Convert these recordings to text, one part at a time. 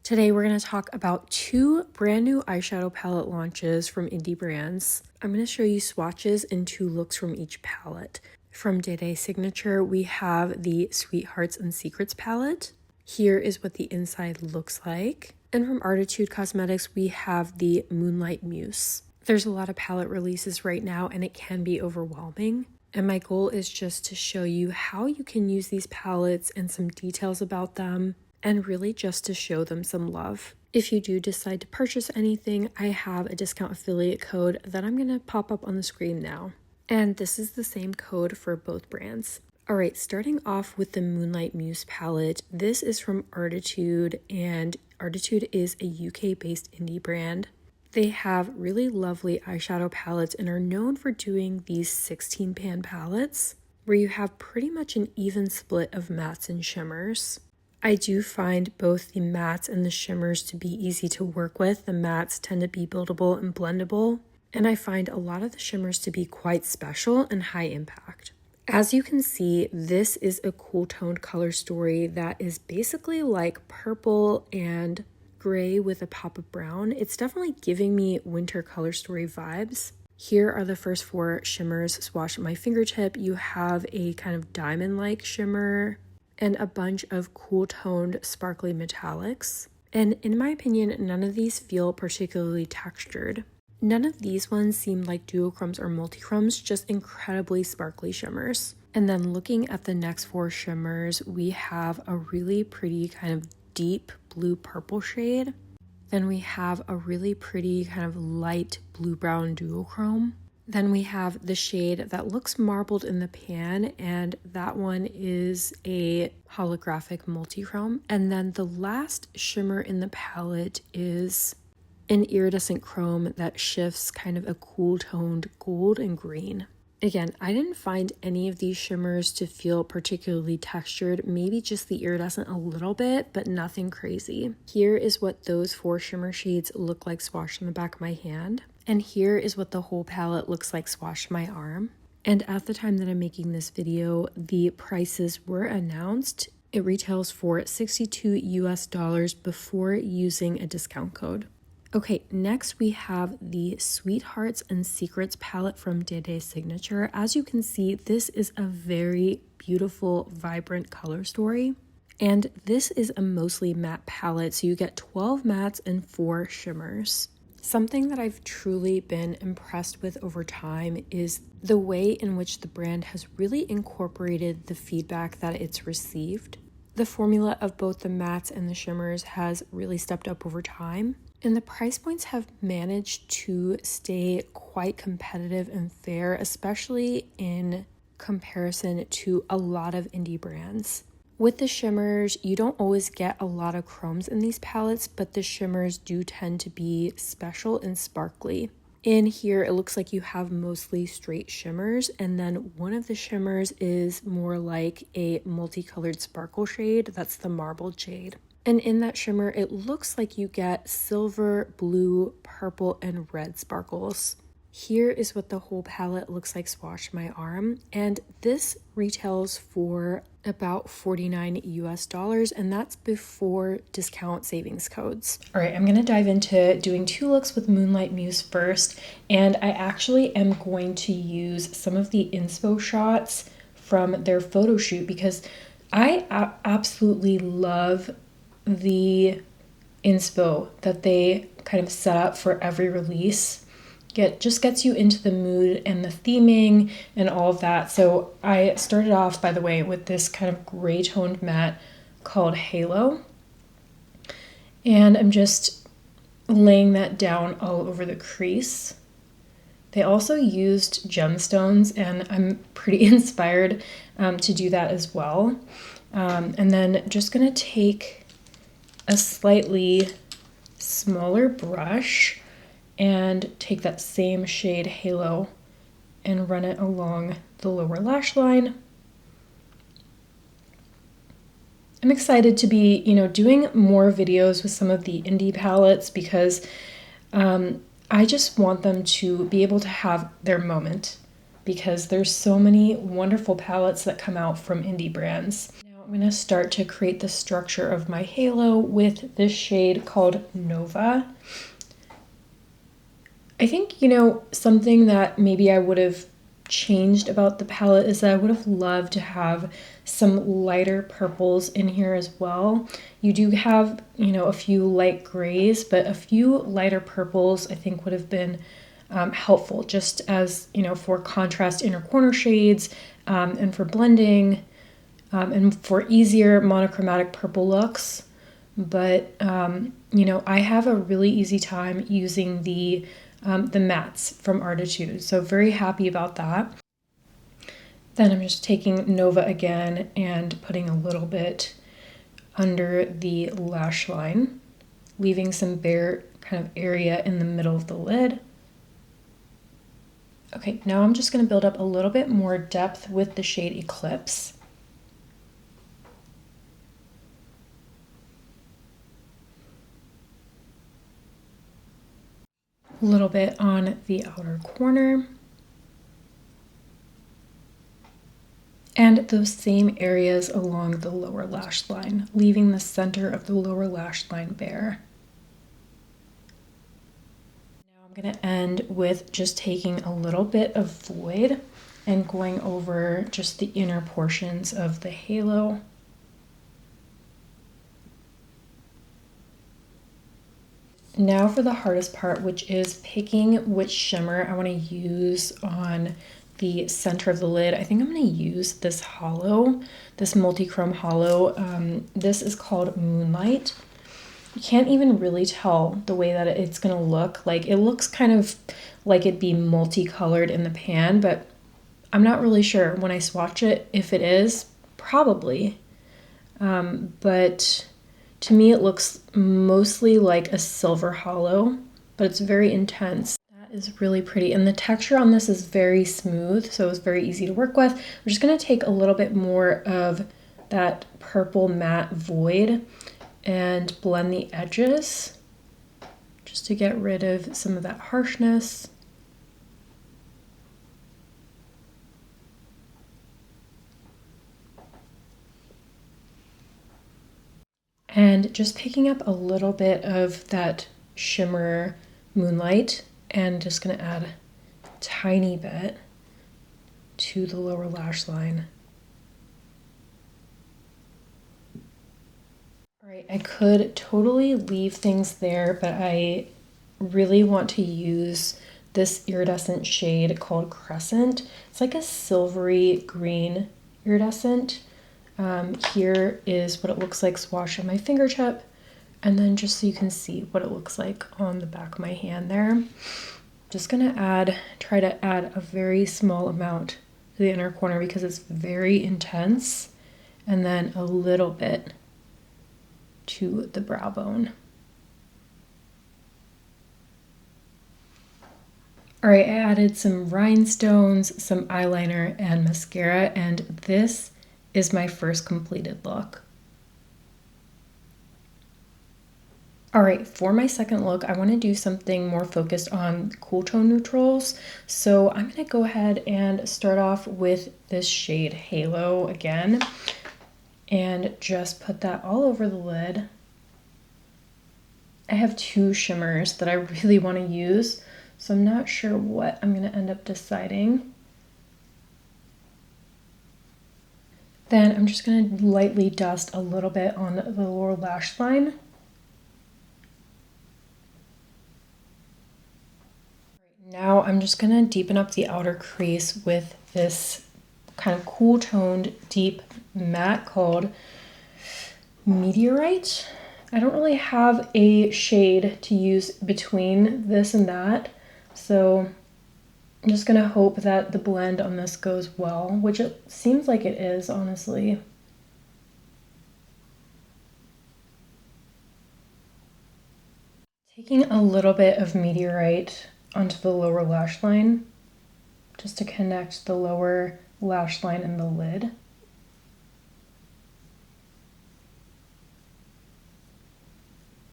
Today we're going to talk about two brand new eyeshadow palette launches from indie brands. I'm going to show you swatches and two looks from each palette. From Dede Signature, we have the Sweethearts and Secrets palette. Here is what the inside looks like. And from Arttitude Cosmetics, we have the Moonlight Muse. There's a lot of palette releases right now and it can be overwhelming. And my goal is just to show you how you can use these palettes and some details about them, and really just to show them some love. If you do decide to purchase anything, I have a discount affiliate code that I'm going to pop up on the screen now. And this is the same code for both brands. Alright, starting off with the Moonlight Muse palette. This is from Artitude, and Artitude is a UK-based indie brand. They have really lovely eyeshadow palettes and are known for doing these 16-pan palettes, where you have pretty much an even split of mattes and shimmers. I do find both the mattes and the shimmers to be easy to work with. The mattes tend to be buildable and blendable, and I find a lot of the shimmers to be quite special and high impact. As you can see, this is a cool toned color story that is basically like purple and gray with a pop of brown. It's definitely giving me winter color story vibes. Here are the first four shimmers swatched at my fingertip. You have a kind of diamond-like shimmer and a bunch of cool toned sparkly metallics. And in my opinion, none of these feel particularly textured. None of these ones seem like duochromes or multichromes, just incredibly sparkly shimmers. And then looking at the next four shimmers, we have a really pretty kind of deep blue purple shade. Then we have a really pretty kind of light blue-brown duochrome. Then we have the shade that looks marbled in the pan, and that one is a holographic multichrome. And then the last shimmer in the palette is an iridescent chrome that shifts kind of a cool toned gold and green. Again, I didn't find any of these shimmers to feel particularly textured, maybe just the iridescent a little bit, but nothing crazy. Here is what those four shimmer shades look like swatched on the back of my hand. And here is what the whole palette looks like swatched my arm. And at the time that I'm making this video, the prices were announced. It retails for $62 US before using a discount code. Okay, next we have the Sweethearts and Secrets palette from Dede Signature. As you can see, this is a very beautiful, vibrant color story. And this is a mostly matte palette, so you get 12 mattes and 4 shimmers. Something that I've truly been impressed with over time is the way in which the brand has really incorporated the feedback that it's received. The formula of both the mattes and the shimmers has really stepped up over time, and the price points have managed to stay quite competitive and fair, especially in comparison to a lot of indie brands. With the shimmers, you don't always get a lot of chromes in these palettes, but the shimmers do tend to be special and sparkly. In here, it looks like you have mostly straight shimmers, and then one of the shimmers is more like a multicolored sparkle shade. That's the marbled shade. And in that shimmer, it looks like you get silver, blue, purple, and red sparkles. Here is what the whole palette looks like swatched my arm, and this retails for about $49 US, and that's before discount savings codes. All right, I'm gonna dive into doing two looks with Moonlight Muse first, and I actually am going to use some of the inspo shots from their photo shoot because I absolutely love the inspo that they kind of set up for every release. Just gets you into the mood and the theming and all of that. So I started off, by the way, with this kind of gray toned matte called Halo. And I'm just laying that down all over the crease. They also used gemstones, and I'm pretty inspired to do that as well. And then just gonna take a slightly smaller brush and take that same shade Halo and run it along the lower lash line. I'm excited to be, doing more videos with some of the indie palettes because I just want them to be able to have their moment because there's so many wonderful palettes that come out from indie brands. Now, I'm going to start to create the structure of my halo with this shade called Nova. I think, you know, something that maybe I would have changed about the palette is that I would have loved to have some lighter purples in here as well. You do have, you know, a few light grays, but a few lighter purples I think would have been helpful, just as, you know, for contrast inner corner shades and for blending and for easier monochromatic purple looks. But, you know, I have a really easy time using the mattes from Artitude, so very happy about that. Then I'm just taking Nova again and putting a little bit under the lash line, leaving some bare kind of area in the middle of the lid. Okay, now I'm just going to build up a little bit more depth with the shade Eclipse. A little bit on the outer corner. And those same areas along the lower lash line, leaving the center of the lower lash line bare. Now I'm going to end with just taking a little bit of void and going over just the inner portions of the halo. Now for the hardest part, which is picking which shimmer I want to use on the center of the lid. I think I'm going to use this hollow, this multi-chrome hollow. This is called Moonlight. You can't even really tell the way that it's going to look. Like, it looks kind of like it'd be multicolored in the pan, but I'm not really sure when I swatch it if it is. Probably. But to me it looks mostly like a silver hollow, but it's very intense. Is really pretty, and the texture on this is very smooth, so it's very easy to work with. We're just going to take a little bit more of that purple matte void and blend the edges just to get rid of some of that harshness. And just picking up a little bit of that shimmer Moonlight, and just going to add a tiny bit to the lower lash line. All right, I could totally leave things there, but I really want to use this iridescent shade called Crescent. It's like a silvery green iridescent. Here is what it looks like swatched on my fingertip. And then just so you can see what it looks like on the back of my hand there. Just gonna try to add a very small amount to the inner corner because it's very intense. And then a little bit to the brow bone. All right, I added some rhinestones, some eyeliner, and mascara, and this is my first completed look. All right, for my second look, I want to do something more focused on cool tone neutrals. So I'm going to go ahead and start off with this shade Halo again, and just put that all over the lid. I have two shimmers that I really want to use, so I'm not sure what I'm going to end up deciding. Then I'm just going to lightly dust a little bit on the lower lash line. Now I'm just going to deepen up the outer crease with this kind of cool toned deep matte called Meteorite. I don't really have a shade to use between this and that, so I'm just going to hope that the blend on this goes well, which it seems like it is, honestly. Taking a little bit of Meteorite onto the lower lash line, just to connect the lower lash line and the lid.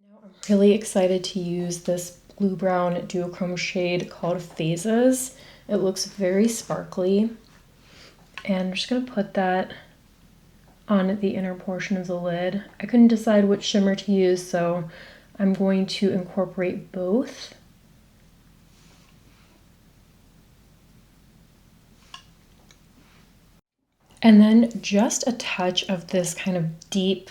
Now I'm really excited to use this blue-brown duochrome shade called Phases. It looks very sparkly, and I'm just going to put that on the inner portion of the lid. I couldn't decide which shimmer to use, so I'm going to incorporate both. And then just a touch of this kind of deep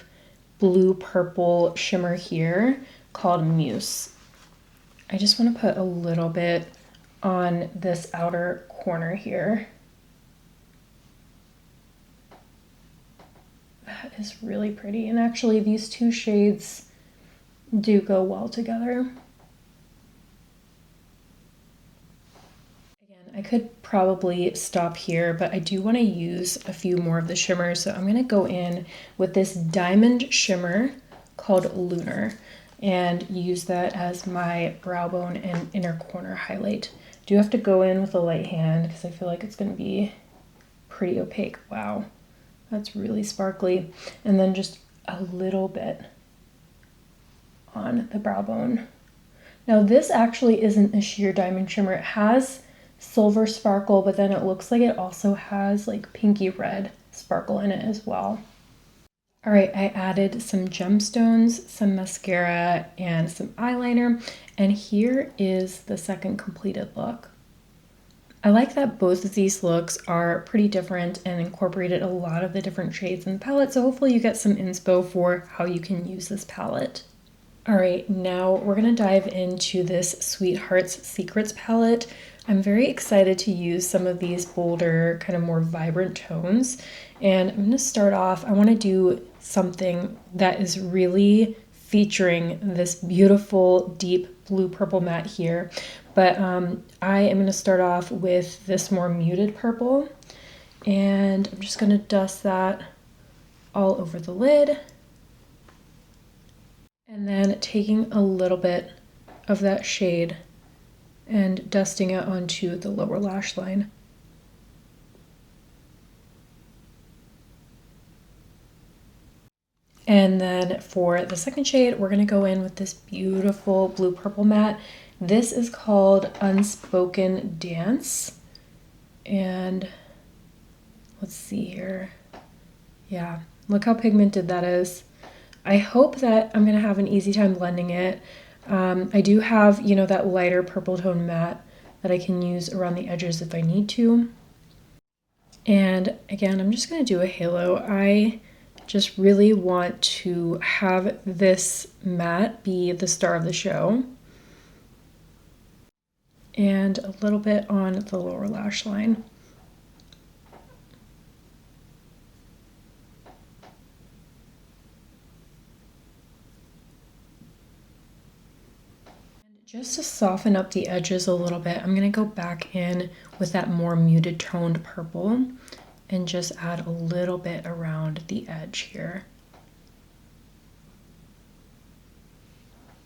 blue purple shimmer here called Muse. I just want to put a little bit on this outer corner here. That is really pretty. And actually these two shades do go well together. Again, I could probably stop here, but I do want to use a few more of the shimmers. So I'm going to go in with this diamond shimmer called Lunar and use that as my brow bone and inner corner highlight. Do have to go in with a light hand because I feel like it's going to be pretty opaque. Wow, that's really sparkly. And then just a little bit on the brow bone. Now this actually isn't a sheer diamond shimmer. It has silver sparkle, but then it looks like it also has like pinky red sparkle in it as well. All right, I added some gemstones, some mascara, and some eyeliner, and here is the second completed look. I like that both of these looks are pretty different and incorporated a lot of the different shades in the palette, so hopefully you get some inspo for how you can use this palette. All right, now we're gonna dive into this Sweethearts Secrets palette. I'm very excited to use some of these bolder, kind of more vibrant tones. And I'm gonna start off, I wanna do something that is really featuring this beautiful deep blue purple matte here. But I am gonna start off with this more muted purple. And I'm just gonna dust that all over the lid. And then taking a little bit of that shade and dusting it onto the lower lash line. And then for the second shade, we're gonna go in with this beautiful blue purple matte. This is called Unspoken Dance. And let's see here. Yeah, look how pigmented that is. I hope that I'm gonna have an easy time blending it. I do have, you know, that lighter purple tone matte that I can use around the edges if I need to. And again, I'm just gonna do a halo. I just really want to have this matte be the star of the show. And a little bit on the lower lash line. Just to soften up the edges a little bit, I'm going to go back in with that more muted toned purple and just add a little bit around the edge here.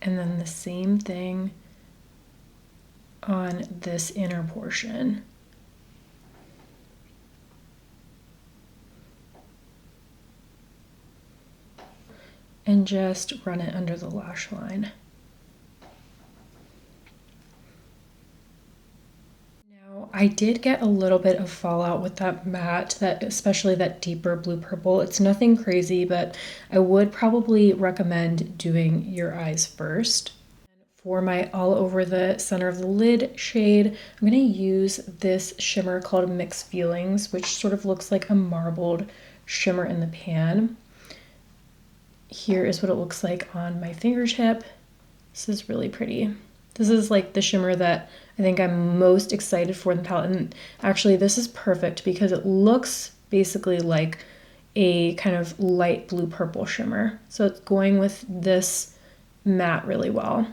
And then the same thing on this inner portion. And just run it under the lash line. I did get a little bit of fallout with that matte, especially that deeper blue purple. It's nothing crazy, but I would probably recommend doing your eyes first. For my all over the center of the lid shade, I'm going to use this shimmer called Mixed Feelings, which sort of looks like a marbled shimmer in the pan. Here is what it looks like on my fingertip. This is really pretty. This is like the shimmer that I think I'm most excited for in the palette. And actually this is perfect because it looks basically like a kind of light blue purple shimmer. So it's going with this matte really well.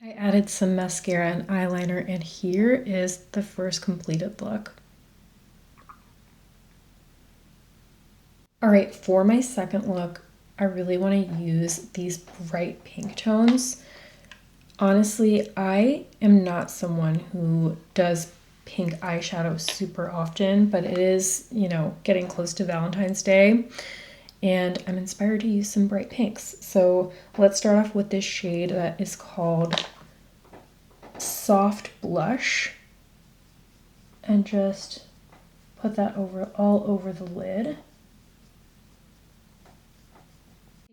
I added some mascara and eyeliner, and here is the first completed look. All right, for my second look, I really want to use these bright pink tones. Honestly, I am not someone who does pink eyeshadow super often, but it is, you know, getting close to Valentine's Day, and I'm inspired to use some bright pinks. So let's start off with this shade that is called Soft Blush, and just put that all over the lid.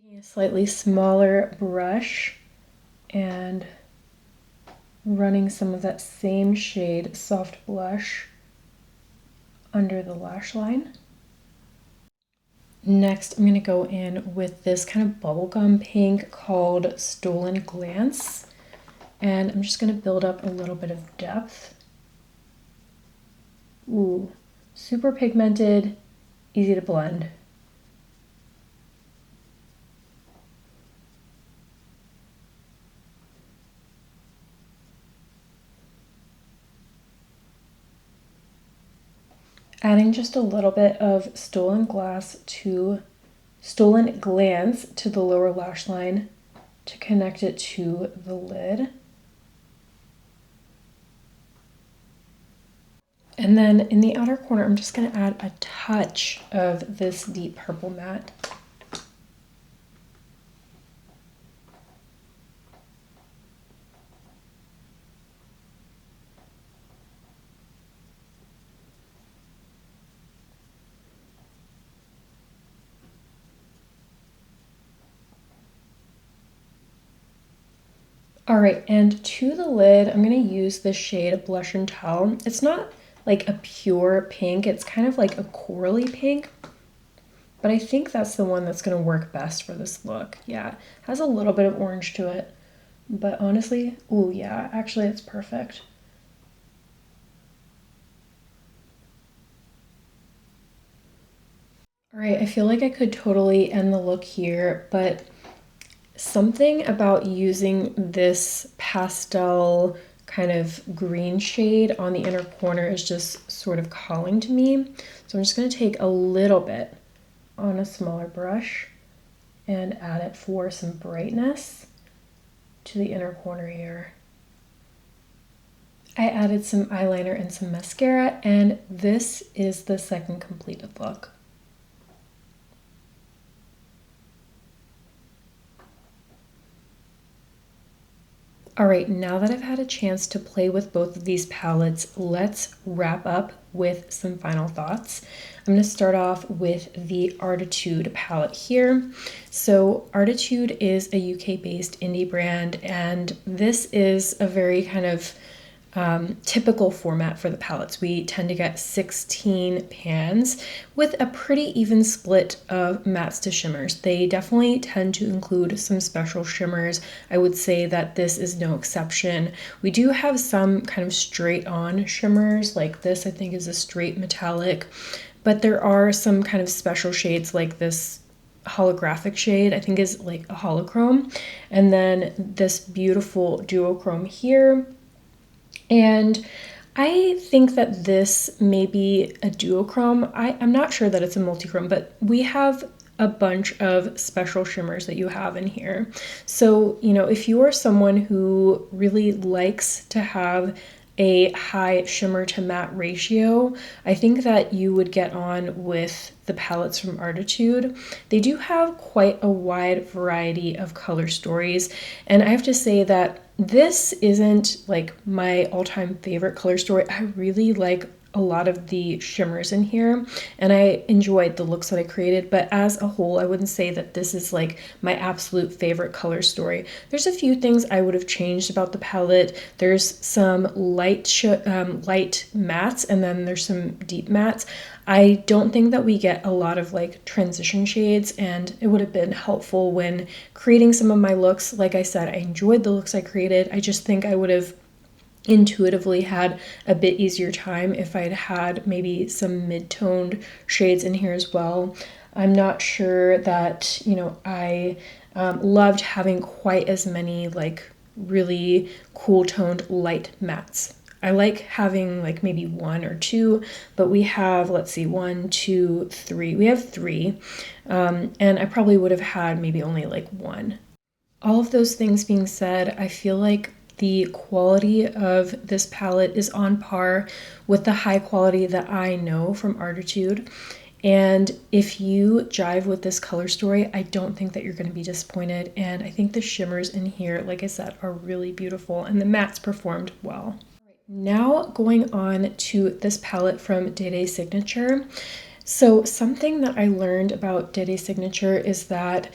Taking a slightly smaller brush and running some of that same shade soft blush under the lash line. Next, I'm going to go in with this kind of bubblegum pink called Stolen Glance, and I'm just going to build up a little bit of depth. Ooh, super pigmented, easy to blend. Adding just a little bit of Stolen Glance to the lower lash line to connect it to the lid. And then in the outer corner, I'm just going to add a touch of this deep purple matte. All right, and to the lid, I'm going to use this shade Blush and Tell. It's not like a pure pink, it's kind of like a corally pink, but I think that's the one that's going to work best for this look. Yeah, it has a little bit of orange to it, but honestly, ooh, yeah, actually it's perfect. All right, I feel like I could totally end the look here, but something about using this pastel kind of green shade on the inner corner is just sort of calling to me. So I'm just going to take a little bit on a smaller brush and add it for some brightness to the inner corner here. I added some eyeliner and some mascara, and this is the second completed look. All right, now that I've had a chance to play with both of these palettes, let's wrap up with some final thoughts. I'm going to start off with the Artitude palette here. So Artitude is a UK-based indie brand, and this is a very kind of typical format for the palettes. We tend to get 16 pans with a pretty even split of mattes to shimmers. They definitely tend to include some special shimmers. I would say that this is no exception. We do have some kind of straight on shimmers, like this I think is a straight metallic, but there are some kind of special shades like this holographic shade I think is like a holochrome, and then this beautiful duochrome here. And I think that this may be a duochrome. I'm not sure that it's a multichrome, but we have a bunch of special shimmers that you have in here. So, you know, if you are someone who really likes to have a high shimmer to matte ratio, I think that you would get on with the palettes from Artitude. They do have quite a wide variety of color stories, and I have to say that this isn't like my all-time favorite color story. I really like a lot of the shimmers in here, and I enjoyed the looks that I created, but as a whole, I wouldn't say that this is like my absolute favorite color story. There's a few things I would have changed about the palette. There's some light mattes, and then there's some deep mattes. I don't think that we get a lot of like transition shades, and it would have been helpful when creating some of my looks. Like I said, I enjoyed the looks I created. I just think I would have intuitively had a bit easier time if I'd had maybe some mid-toned shades in here as well. I'm not sure that, you know, I loved having quite as many like really cool toned light mattes. I like having like maybe one or two, but we have, let's see, 1, 2, 3. We have 3, and I probably would have had maybe only like 1. All of those things being said, I feel like the quality of this palette is on par with the high quality that I know from Artitude. And if you jive with this color story, I don't think that you're going to be disappointed. And I think the shimmers in here, like I said, are really beautiful, and the mattes performed well. Now going on to this palette from Dede Signature. So something that I learned about Dede Signature is that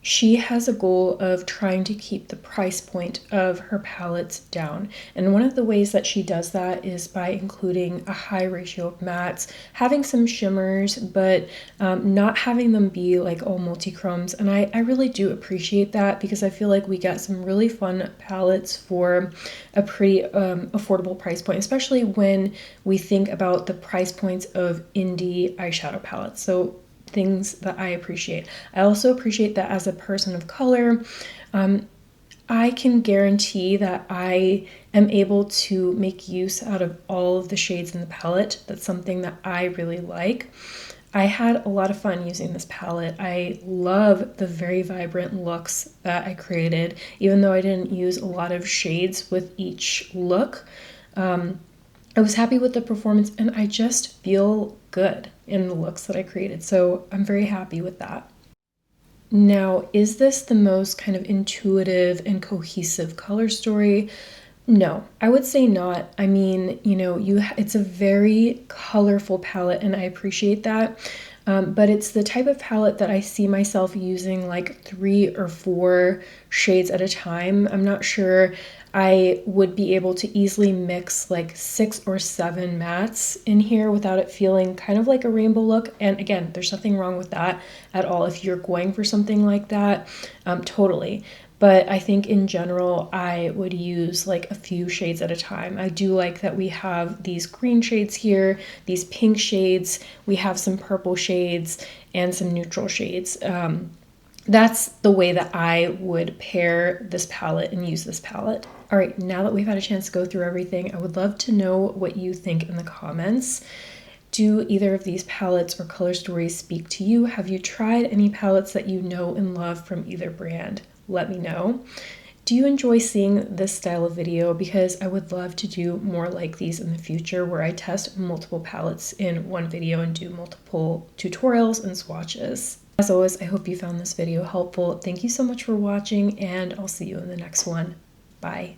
she has a goal of trying to keep the price point of her palettes down. And one of the ways that she does that is by including a high ratio of mattes, having some shimmers, but not having them be like all multi-chromes. And I really do appreciate that because I feel like we get some really fun palettes for a pretty affordable price point, especially when we think about the price points of indie eyeshadow palettes. So things that I appreciate. I also appreciate that as a person of color, I can guarantee that I am able to make use out of all of the shades in the palette. That's something that I really like. I had a lot of fun using this palette. I love the very vibrant looks that I created, even though I didn't use a lot of shades with each look. I was happy with the performance and I just feel good in the looks that I created. So I'm very happy with that. Now, is this the most kind of intuitive and cohesive color story? No, I would say not. I mean, you know, it's a very colorful palette and I appreciate that. But it's the type of palette that I see myself using like 3 or 4 shades at a time. I'm not sure I would be able to easily mix like 6 or 7 mattes in here without it feeling kind of like a rainbow look. And again, there's nothing wrong with that at all. If you're going for something like that, totally. But I think in general, I would use like a few shades at a time. I do like that we have these green shades here, these pink shades, we have some purple shades and some neutral shades. That's the way that I would pair this palette and use this palette. All right, now that we've had a chance to go through everything, I would love to know what you think in the comments. Do either of these palettes or color stories speak to you? Have you tried any palettes that you know and love from either brand? Let me know. Do you enjoy seeing this style of video? Because I would love to do more like these in the future where I test multiple palettes in one video and do multiple tutorials and swatches. As always, I hope you found this video helpful. Thank you so much for watching and I'll see you in the next one. Bye.